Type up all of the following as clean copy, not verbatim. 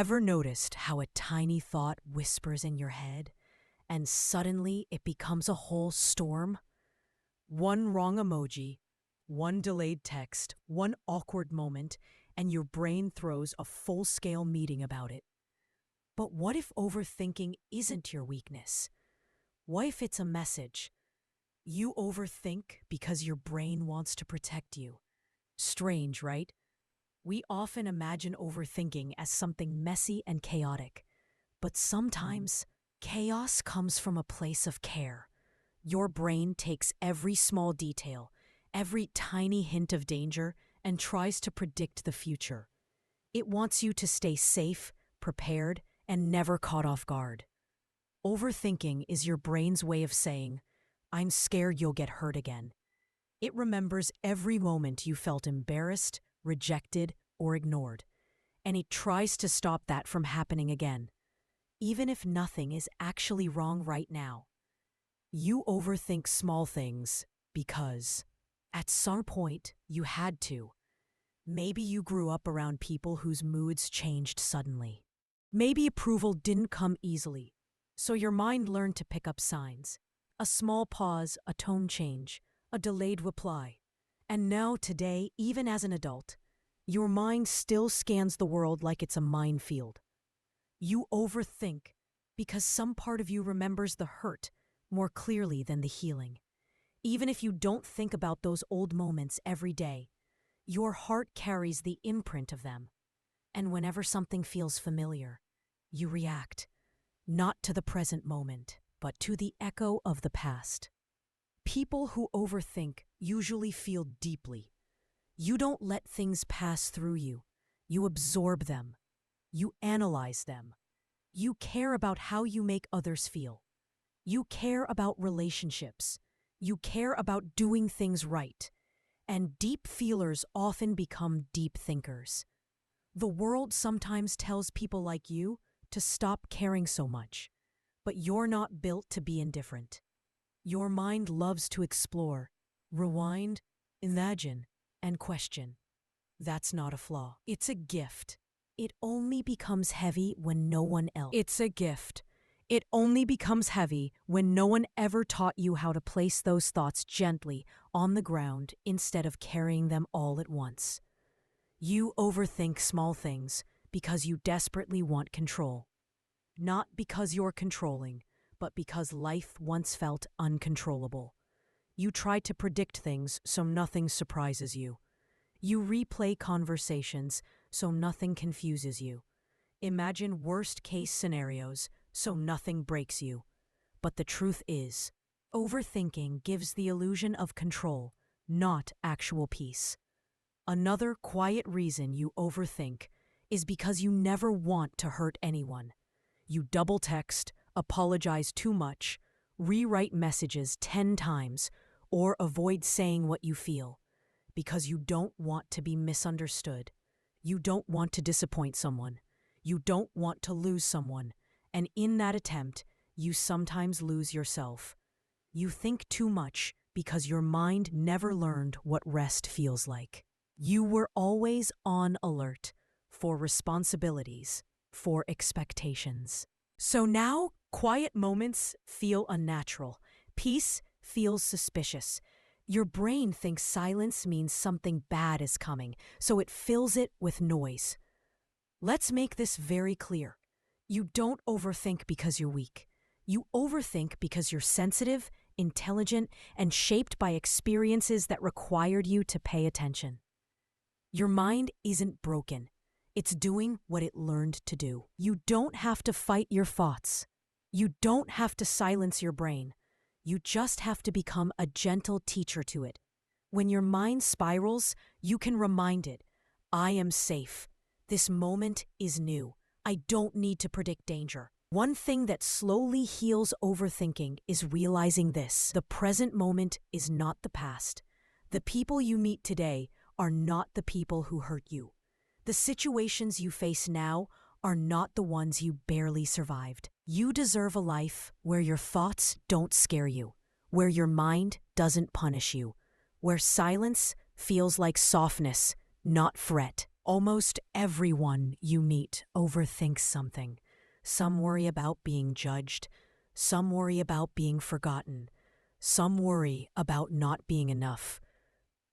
Ever noticed how a tiny thought whispers in your head and suddenly it becomes a whole storm? One wrong emoji, one delayed text, one awkward moment, and your brain throws a full-scale meeting about it. But what if overthinking isn't your weakness? What if it's a message? You overthink because your brain wants to protect you. Strange, right? We often imagine overthinking as something messy and chaotic, but sometimes chaos comes from a place of care. Your brain takes every small detail, every tiny hint of danger, and tries to predict the future. It wants you to stay safe, prepared, and never caught off guard. Overthinking is your brain's way of saying, "I'm scared you'll get hurt again." It remembers every moment you felt embarrassed, rejected, or ignored, and it tries to stop that from happening again, even if nothing is actually wrong right now. You overthink small things because, at some point, you had to. Maybe you grew up around people whose moods changed suddenly. Maybe approval didn't come easily, so your mind learned to pick up signs. A small pause, a tone change, a delayed reply. And now, today, even as an adult, your mind still scans the world like it's a minefield. You overthink because some part of you remembers the hurt more clearly than the healing. Even if you don't think about those old moments every day, your heart carries the imprint of them. And whenever something feels familiar, you react, not to the present moment, but to the echo of the past. People who overthink usually feel deeply. You don't let things pass through you. You absorb them. You analyze them. You care about how you make others feel. You care about relationships. You care about doing things right. And deep feelers often become deep thinkers. The world sometimes tells people like you to stop caring so much, but you're not built to be indifferent. Your mind loves to explore, rewind, imagine, and question. That's not a flaw. It's a gift. It only becomes heavy when no one else. It's a gift. It only becomes heavy when no one ever taught you how to place those thoughts gently on the ground instead of carrying them all at once. You overthink small things because you desperately want control. Not because you're controlling, but because life once felt uncontrollable. You try to predict things so nothing surprises you. You replay conversations so nothing confuses you. Imagine worst-case scenarios so nothing breaks you. But the truth is, overthinking gives the illusion of control, not actual peace. Another quiet reason you overthink is because you never want to hurt anyone. You double text, apologize too much, rewrite messages 10 times, or avoid saying what you feel because you don't want to be misunderstood. You don't want to disappoint someone. You don't want to lose someone. And in that attempt, you sometimes lose yourself. You think too much because your mind never learned what rest feels like. You were always on alert for responsibilities, for expectations. So now, quiet moments feel unnatural. Peace feels suspicious. Your brain thinks silence means something bad is coming, so it fills it with noise. Let's make this very clear. You don't overthink because you're weak. You overthink because you're sensitive, intelligent, and shaped by experiences that required you to pay attention. Your mind isn't broken. It's doing what it learned to do. You don't have to fight your thoughts. You don't have to silence your brain. You just have to become a gentle teacher to it. When your mind spirals, you can remind it, I am safe. This moment is new. I don't need to predict danger. One thing that slowly heals overthinking is realizing this. The present moment is not the past. The people you meet today are not the people who hurt you. The situations you face now are not the ones you barely survived. You deserve a life where your thoughts don't scare you, where your mind doesn't punish you, where silence feels like softness, not threat. Almost Everyone you meet overthinks something. Some worry about being judged. Some worry about being forgotten. Some worry about not being enough.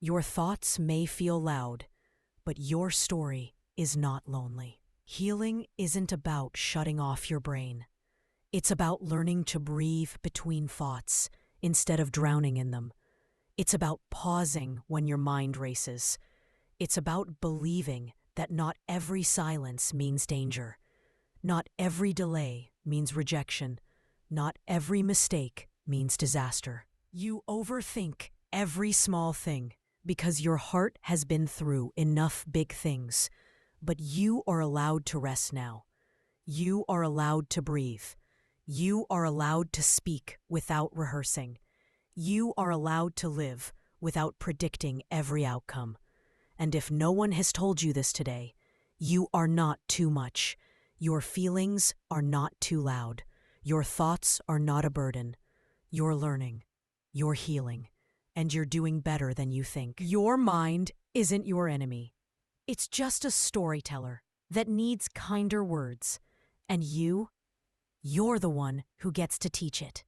Your thoughts may feel loud, but your story is not lonely. Healing isn't about shutting off your brain. It's about learning to breathe between thoughts instead of drowning in them. It's about pausing when your mind races. It's about believing that not every silence means danger. Not every delay means rejection. Not every mistake means disaster. You overthink every small thing because your heart has been through enough big things. But you are allowed to rest now. You are allowed to breathe. You are allowed to speak without rehearsing. You are allowed to live without predicting every outcome. And if no one has told you this today, you are not too much. Your feelings are not too loud. Your thoughts are not a burden. You're learning. You're healing. And you're doing better than you think. Your mind isn't your enemy. It's just a storyteller that needs kinder words. And you're the one who gets to teach it.